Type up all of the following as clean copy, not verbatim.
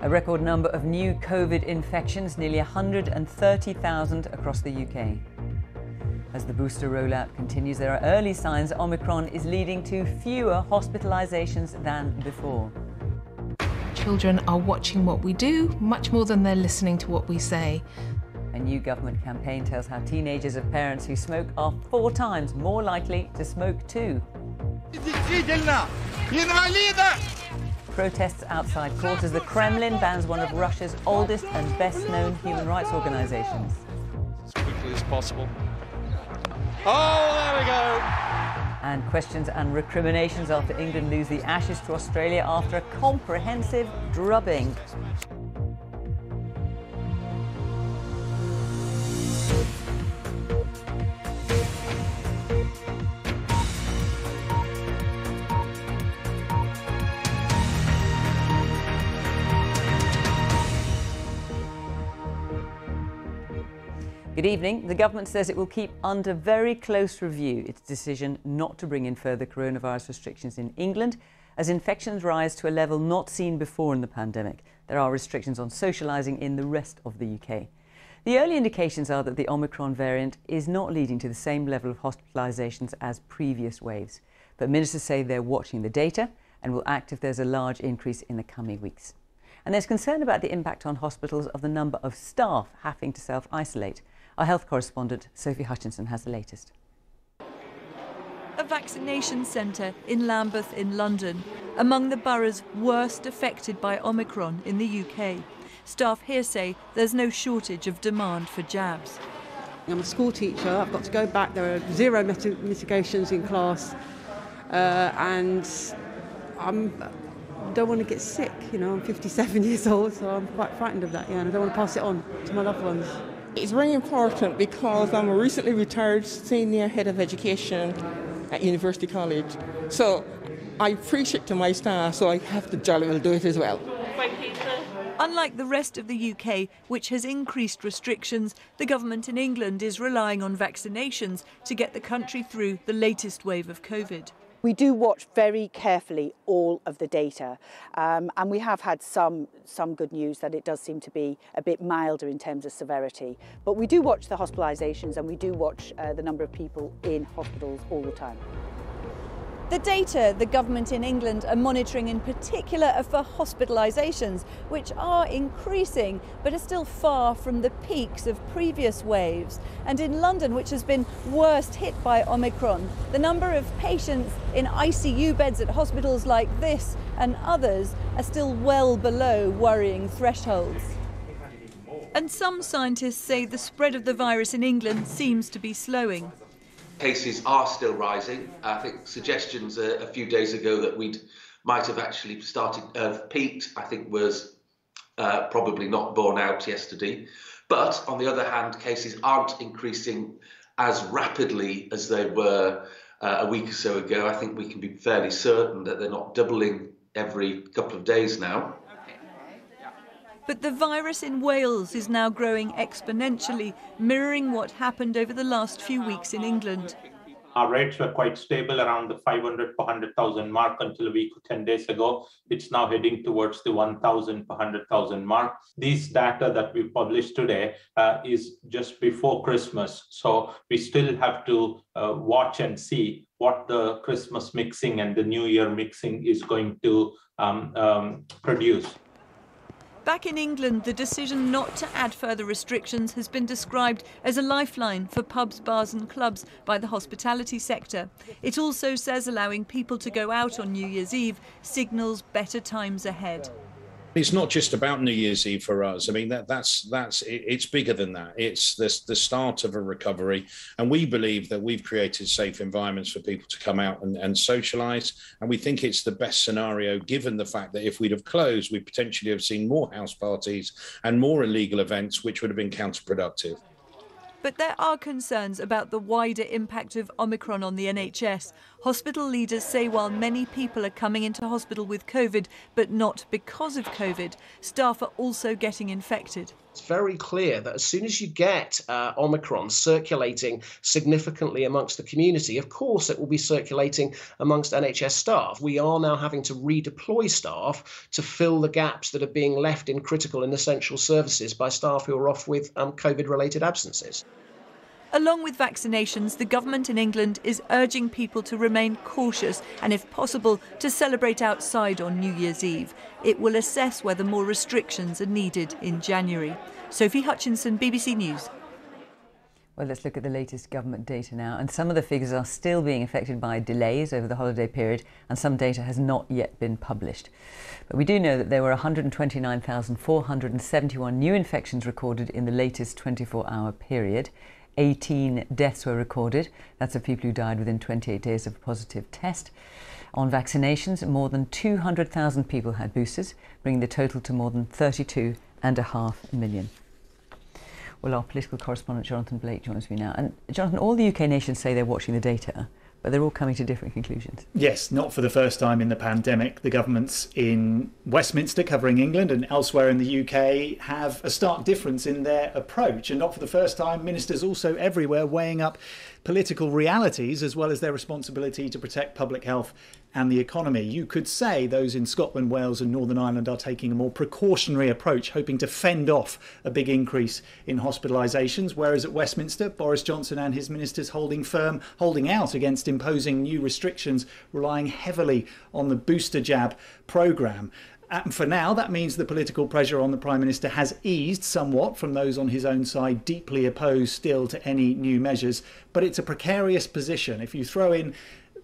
A record number of new COVID infections, nearly 130,000 across the UK. As the booster rollout continues, there are early signs Omicron is leading to fewer hospitalisations than before. Children are watching what we do much more than they're listening to what we say. A new government campaign tells how teenagers of parents who smoke are 4 times more likely to smoke too. Protests outside court as the Kremlin bans one of Russia's oldest and best-known human rights organisations. As quickly as possible. Oh, there we go! And questions and recriminations after England lose the Ashes to Australia after a comprehensive drubbing. Good evening. The government says it will keep under very close review its decision not to bring in further coronavirus restrictions in England as infections rise to a level not seen before in the pandemic. There are restrictions on socialising in the rest of the UK. The early indications are that the Omicron variant is not leading to the same level of hospitalisations as previous waves. But ministers say they're watching the data and will act if there's a large increase in the coming weeks. And there's concern about the impact on hospitals of the number of staff having to self-isolate. Our health correspondent, Sophie Hutchinson, has the latest. A vaccination centre in Lambeth in London, among the boroughs worst affected by Omicron in the UK. Staff here say there's no shortage of demand for jabs. I'm a school teacher, I've got to go back, there are 0 mitigations in class and I don't want to get sick, you know, I'm 57 years old, so I'm quite frightened of that, and I don't want to pass it on to my loved ones. It's very important because I'm a recently retired senior head of education at University College. So I preach it to my staff, so I have to jolly well do it as well. Unlike the rest of the UK, which has increased restrictions, the government in England is relying on vaccinations to get the country through the latest wave of COVID. We do watch very carefully all of the data and we have had some good news that it does seem to be a bit milder in terms of severity. But we do watch the hospitalisations and we do watch the number of people in hospitals all the time. The data the government in England are monitoring in particular are for hospitalisations, which are increasing but are still far from the peaks of previous waves. And in London, which has been worst hit by Omicron, the number of patients in ICU beds at hospitals like this and others are still well below worrying thresholds. And some scientists say the spread of the virus in England seems to be slowing. Cases are still rising. I think suggestions a few days ago that we might have actually peaked, I think was probably not borne out yesterday. But on the other hand, cases aren't increasing as rapidly as they were a week or so ago. I think we can be fairly certain that they're not doubling every couple of days now. But the virus in Wales is now growing exponentially, mirroring what happened over the last few weeks in England. Our rates were quite stable around the 500 per 100,000 mark until a week or 10 days ago. It's now heading towards the 1,000 per 100,000 mark. These data that we published today is just before Christmas. So we still have to watch and see what the Christmas mixing and the New Year mixing is going to produce. Back in England, the decision not to add further restrictions has been described as a lifeline for pubs, bars and clubs by the hospitality sector. It also says allowing people to go out on New Year's Eve signals better times ahead. It's not just about New Year's Eve for us. I mean, it's bigger than that. It's the start of a recovery. And we believe that we've created safe environments for people to come out and socialise. And we think it's the best scenario, given the fact that if we'd have closed, we potentially have seen more house parties and more illegal events, which would have been counterproductive. But there are concerns about the wider impact of Omicron on the NHS. Hospital leaders say while many people are coming into hospital with COVID, but not because of COVID, staff are also getting infected. It's very clear that as soon as you get Omicron circulating significantly amongst the community, of course it will be circulating amongst NHS staff. We are now having to redeploy staff to fill the gaps that are being left in critical and essential services by staff who are off with COVID-related absences. Along with vaccinations, the government in England is urging people to remain cautious and, if possible, to celebrate outside on New Year's Eve. It will assess whether more restrictions are needed in January. Sophie Hutchinson, BBC News. Well, let's look at the latest government data now. And some of the figures are still being affected by delays over the holiday period, and some data has not yet been published. But we do know that there were 129,471 new infections recorded in the latest 24-hour period. 18 deaths were recorded. That's of people who died within 28 days of a positive test. On vaccinations, more than 200,000 people had boosters, bringing the total to more than 32.5 million. Well, our political correspondent Jonathan Blake joins me now. And Jonathan, all the UK nations say they're watching the data, but they're all coming to different conclusions. Yes, not for the first time in the pandemic. The governments in Westminster, covering England, and elsewhere in the UK have a stark difference in their approach. And not for the first time, ministers also everywhere weighing up political realities as well as their responsibility to protect public health and the economy. You could say those in Scotland, Wales and Northern Ireland are taking a more precautionary approach, hoping to fend off a big increase in hospitalisations, whereas at Westminster, Boris Johnson and his ministers holding out against imposing new restrictions, relying heavily on the booster jab programme. And for now, that means the political pressure on the Prime Minister has eased somewhat from those on his own side, deeply opposed still to any new measures. But it's a precarious position. If you throw in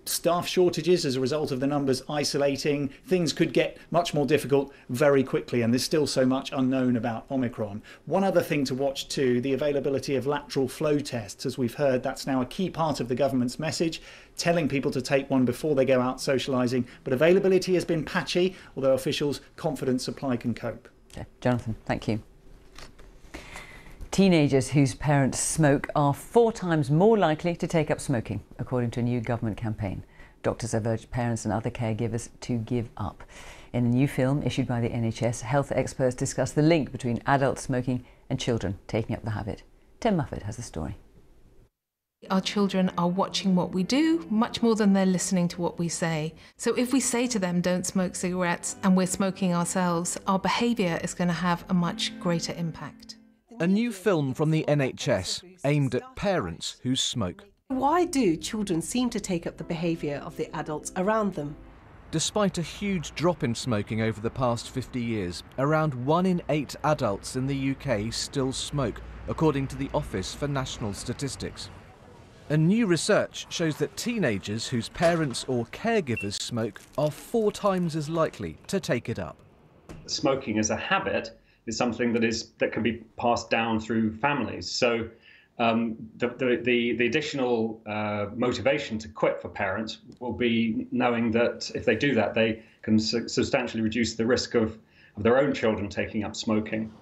staff shortages as a result of the numbers isolating, things could get much more difficult very quickly, and there's still so much unknown about Omicron. One other thing to watch too, the availability of lateral flow tests. As we've heard, that's now a key part of the government's message, telling people to take one before they go out socialising, but availability has been patchy, although officials confident supply can cope. Okay. Jonathan, thank you. Teenagers whose parents smoke are 4 times more likely to take up smoking, according to a new government campaign. Doctors have urged parents and other caregivers to give up. In a new film issued by the NHS, health experts discuss the link between adult smoking and children taking up the habit. Tim Muffet has the story. Our children are watching what we do much more than they're listening to what we say. So if we say to them, don't smoke cigarettes, and we're smoking ourselves, our behaviour is going to have a much greater impact. A new film from the NHS aimed at parents who smoke. Why do children seem to take up the behaviour of the adults around them? Despite a huge drop in smoking over the past 50 years, around 1 in 8 adults in the UK still smoke, according to the Office for National Statistics. And new research shows that teenagers whose parents or caregivers smoke are 4 times as likely to take it up. Smoking as a habit is something that can be passed down through families. So the additional motivation to quit for parents will be knowing that if they do that, they can substantially reduce the risk of their own children taking up smoking.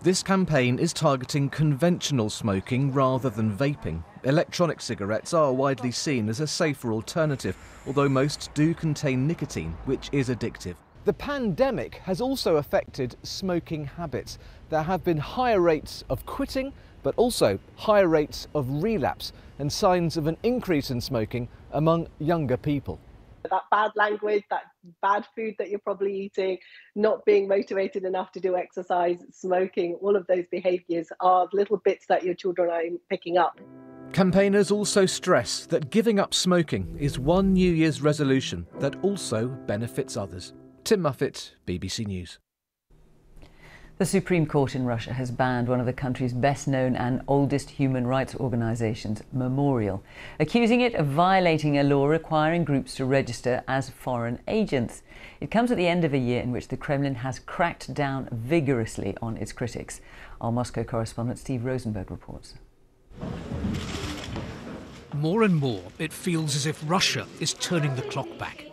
This campaign is targeting conventional smoking rather than vaping. Electronic cigarettes are widely seen as a safer alternative, although most do contain nicotine, which is addictive. The pandemic has also affected smoking habits. There have been higher rates of quitting, but also higher rates of relapse and signs of an increase in smoking among younger people. That bad language, that bad food that you're probably eating, not being motivated enough to do exercise, smoking, all of those behaviours are little bits that your children are picking up. Campaigners also stress that giving up smoking is one New Year's resolution that also benefits others. Tim Muffet, BBC News. The Supreme Court in Russia has banned one of the country's best-known and oldest human rights organisations, Memorial, accusing it of violating a law requiring groups to register as foreign agents. It comes at the end of a year in which the Kremlin has cracked down vigorously on its critics. Our Moscow correspondent Steve Rosenberg reports. More and more, it feels as if Russia is turning the clock back.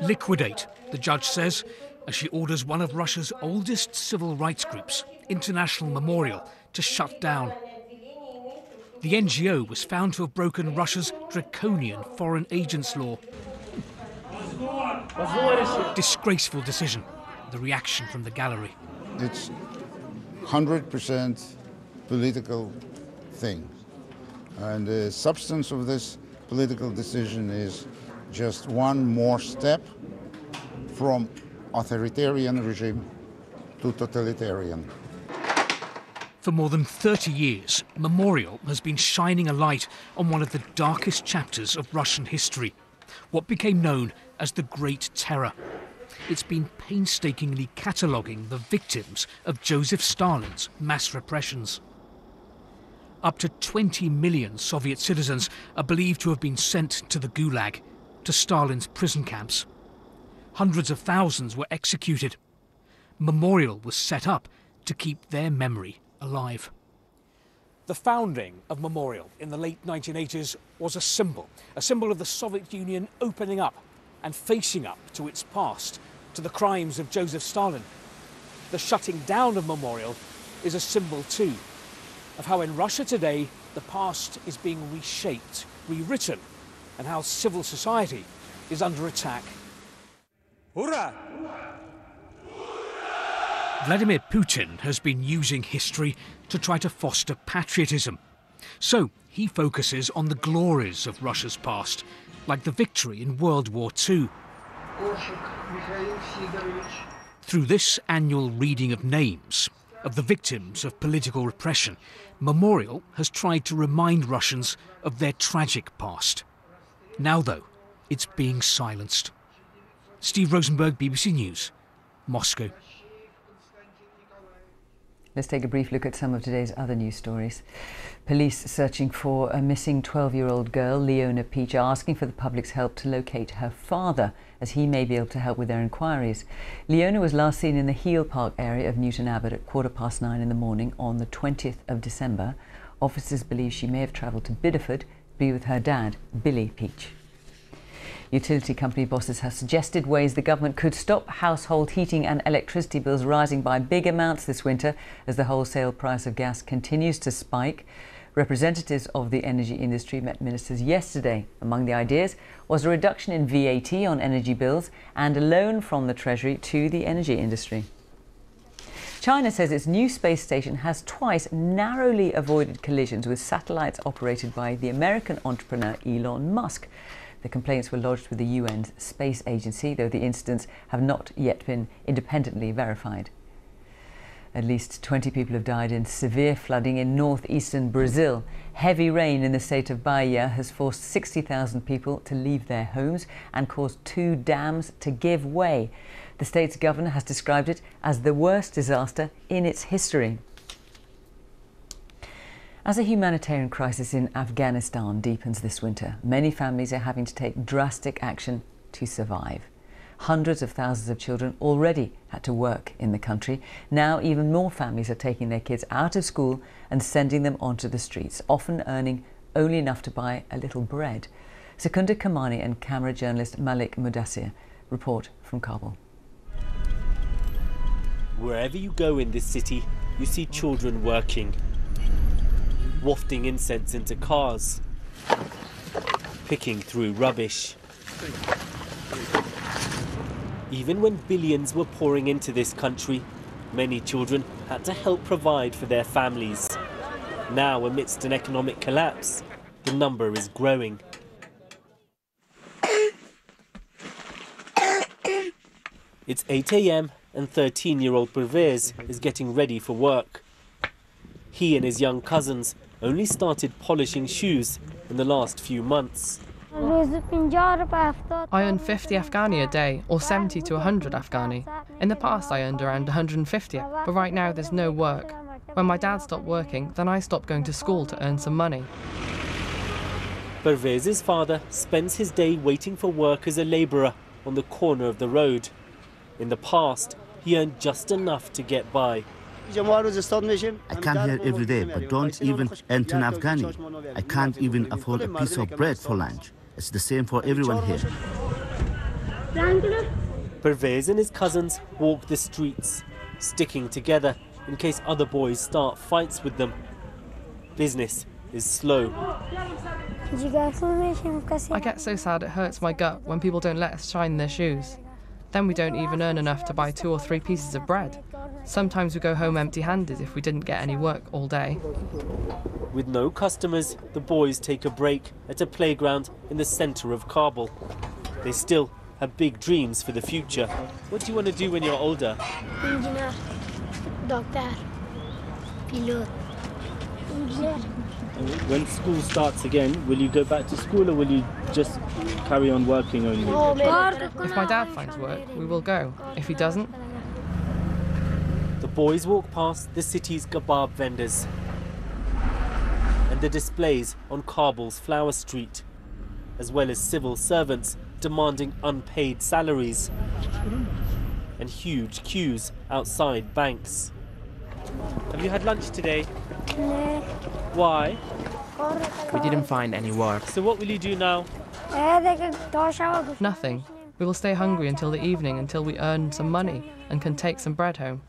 Liquidate, the judge says, as she orders one of Russia's oldest civil rights groups, International Memorial, to shut down. The NGO was found to have broken Russia's draconian foreign agents law. Disgraceful decision, the reaction from the gallery. It's 100% political thing. And the substance of this political decision is just one more step from authoritarian regime to totalitarian. For more than 30 years, Memorial has been shining a light on one of the darkest chapters of Russian history, what became known as the Great Terror. It's been painstakingly cataloguing the victims of Joseph Stalin's mass repressions. Up to 20 million Soviet citizens are believed to have been sent to the Gulag, to Stalin's prison camps. Hundreds of thousands were executed. Memorial was set up to keep their memory alive. The founding of Memorial in the late 1980s was a symbol of the Soviet Union opening up and facing up to its past, to the crimes of Joseph Stalin. The shutting down of Memorial is a symbol too of how in Russia today the past is being reshaped, rewritten, and how civil society is under attack. Hurrah! Vladimir Putin has been using history to try to foster patriotism. So he focuses on the glories of Russia's past, like the victory in World War II. Through this annual reading of names of the victims of political repression, Memorial has tried to remind Russians of their tragic past. Now, though, it's being silenced. Steve Rosenberg, BBC News, Moscow. Let's take a brief look at some of today's other news stories. Police searching for a missing 12-year-old girl, Fiona, are asking for the public's help to locate her father, as he may be able to help with their inquiries. Fiona was last seen in the Heel Park area of Newton Abbot at 9:15 in the morning on the 20th of December. Officers believe she may have travelled to Bideford to be with her dad, Billy Peach. Utility company bosses have suggested ways the government could stop household heating and electricity bills rising by big amounts this winter as the wholesale price of gas continues to spike. Representatives of the energy industry met ministers yesterday. Among the ideas was a reduction in VAT on energy bills and a loan from the Treasury to the energy industry. China says its new space station has twice narrowly avoided collisions with satellites operated by the American entrepreneur Elon Musk. The complaints were lodged with the UN's space agency, though the incidents have not yet been independently verified. At least 20 people have died in severe flooding in northeastern Brazil. Heavy rain in the state of Bahia has forced 60,000 people to leave their homes and caused 2 dams to give way. The state's governor has described it as the worst disaster in its history. As a humanitarian crisis in Afghanistan deepens this winter, many families are having to take drastic action to survive. Hundreds of thousands of children already had to work in the country. Now even more families are taking their kids out of school and sending them onto the streets, often earning only enough to buy a little bread. Secunda Kamani and camera journalist Malik Mudassir report from Kabul. Wherever you go in this city, you see children working, wafting incense into cars, picking through rubbish. Even when billions were pouring into this country, many children had to help provide for their families. Now, amidst an economic collapse, the number is growing. It's 8 a.m. and 13-year-old Pervez is getting ready for work. He and his young cousins only started polishing shoes in the last few months. I earn 50 Afghani a day, or 70 to 100 Afghani. In the past I earned around 150, but right now there's no work. When my dad stopped working, then I stopped going to school to earn some money. Pervez's father spends his day waiting for work as a labourer on the corner of the road. In the past, he earned just enough to get by. I come here every day, but don't even enter an Afghani. I can't even afford a piece of bread for lunch. It's the same for everyone here. Pervez and his cousins walk the streets, sticking together in case other boys start fights with them. Business is slow. I get so sad it hurts my gut when people don't let us shine their shoes. Then we don't even earn enough to buy 2 or 3 pieces of bread. Sometimes we go home empty-handed if we didn't get any work all day. With no customers, the boys take a break at a playground in the centre of Kabul. They still have big dreams for the future. What do you want to do when you're older? Engineer, doctor, pilot, engineer. When school starts again, will you go back to school or will you just carry on working only? If my dad finds work, we will go. If he doesn't... The boys walk past the city's kebab vendors and the displays on Kabul's Flower Street, as well as civil servants demanding unpaid salaries and huge queues outside banks. Have you had lunch today? No. Why? We didn't find any work. So what will you do now? Nothing. We will stay hungry until the evening until we earn some money and can take some bread home.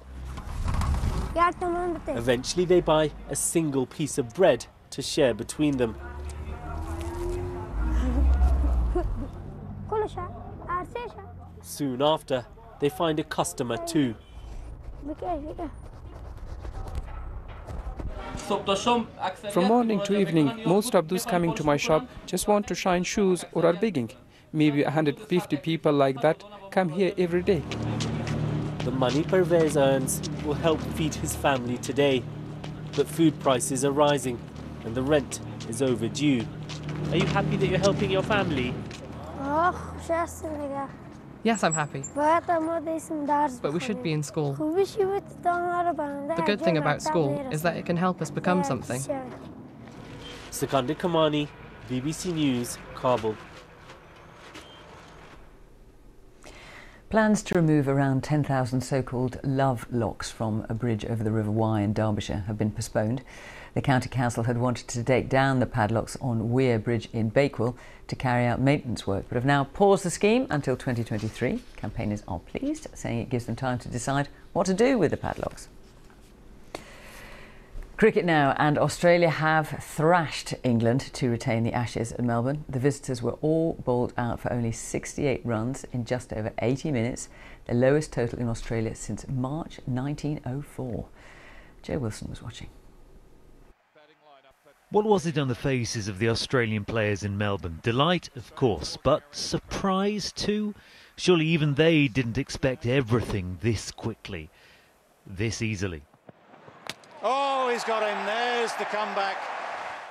Eventually they buy a single piece of bread to share between them. Soon after, they find a customer too. From morning to evening, most of those coming to my shop just want to shine shoes or are begging. Maybe 150 people like that come here every day. The money Pervez earns will help feed his family today. But food prices are rising and the rent is overdue. Are you happy that you're helping your family? Yes, I'm happy. But we should be in school. The good thing about school is that it can help us become something. Sikander Kamani, BBC News, Kabul. Plans to remove around 10,000 so-called love locks from a bridge over the River Wye in Derbyshire have been postponed. The County Council had wanted to take down the padlocks on Weir Bridge in Bakewell to carry out maintenance work, but have now paused the scheme until 2023. Campaigners are pleased, saying it gives them time to decide what to do with the padlocks. Cricket now, and Australia have thrashed England to retain the Ashes at Melbourne. The visitors were all bowled out for only 68 runs in just over 80 minutes, the lowest total in Australia since March 1904. Joe Wilson was watching. What was it on the faces of the Australian players in Melbourne? Delight, of course, but surprise too? Surely even they didn't expect everything this quickly, this easily. Oh, he's got him. There's the comeback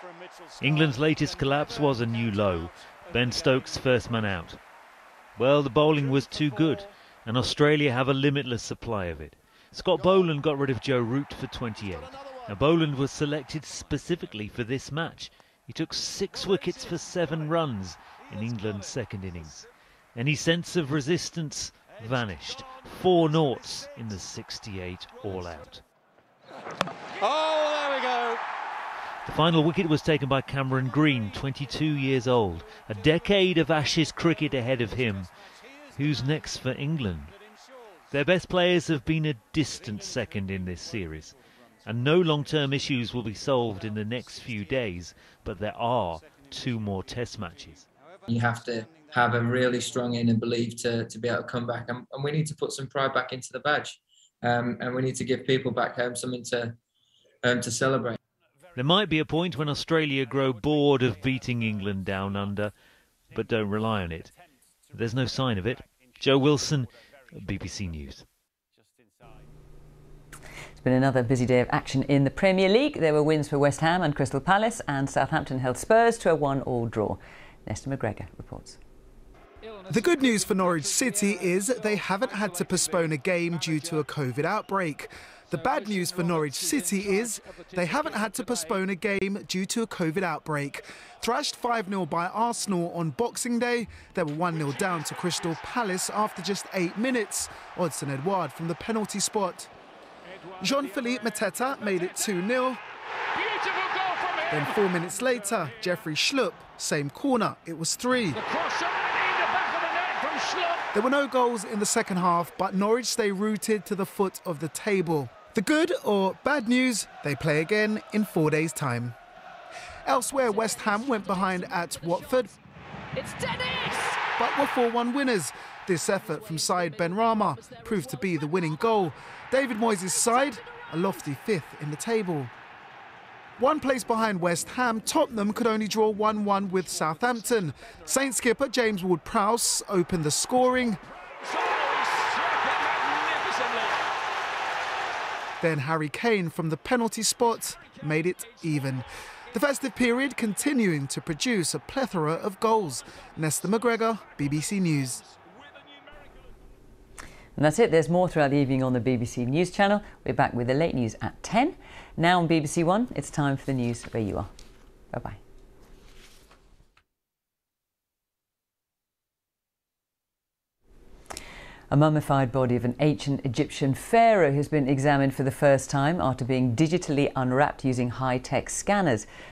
from Mitchell. England's latest collapse was a new low. Ben Stokes first man out. Well, the bowling was too good, and Australia have a limitless supply of it. Scott Boland got rid of Joe Root for 28. Now, Boland was selected specifically for this match. He took 6 wickets for 7 runs in England's second innings. Any sense of resistance vanished. 4 noughts in the 68 all-out. Oh, there we go. The final wicket was taken by Cameron Green, 22 years old. A decade of Ashes cricket ahead of him. Who's next for England? Their best players have been a distant second in this series. And no long-term issues will be solved in the next few days, but there are 2 more test matches. You have to have a really strong inner belief to be able to come back, and we need to put some pride back into the badge, and we need to give people back home something to celebrate. There might be a point when Australia grow bored of beating England down under, but don't rely on it. There's no sign of it. Joe Wilson, BBC News. It's been another busy day of action in the Premier League. There were wins for West Ham and Crystal Palace, and Southampton held Spurs to a 1-1 draw. Nesta McGregor reports. The good news for Norwich City is they haven't had to postpone a game due to a COVID outbreak. The bad news for Norwich City is they haven't had to postpone a game due to a COVID outbreak. Thrashed 5-0 by Arsenal on Boxing Day, they were 1-0 down to Crystal Palace after just 8 minutes. Odsonne Edouard from the penalty spot. Jean-Philippe Mateta made it 2-0. Then 4 minutes later, Jeffrey Schlupp, same corner, it was 3. There were no goals in the second half, but Norwich stay rooted to the foot of the table. The good or bad news, they play again in 4 days' time. Elsewhere, West Ham went behind at Watford, It's Dennis! but were 4-1 winners. This effort from Said Benrahma proved to be the winning goal. David Moyes' side, a lofty 5th in the table. 1 place behind West Ham, Tottenham could only draw 1-1 with Southampton. Saints skipper James Ward-Prowse opened the scoring. Then Harry Kane from the penalty spot made it even. The festive period continuing to produce a plethora of goals. Nesta McGregor, BBC News. And that's it. There's more throughout the evening on the BBC News channel. We're back with the late news at 10. Now on BBC One, it's time for the news where you are. Bye-bye. A mummified body of an ancient Egyptian pharaoh has been examined for the first time after being digitally unwrapped using high-tech scanners.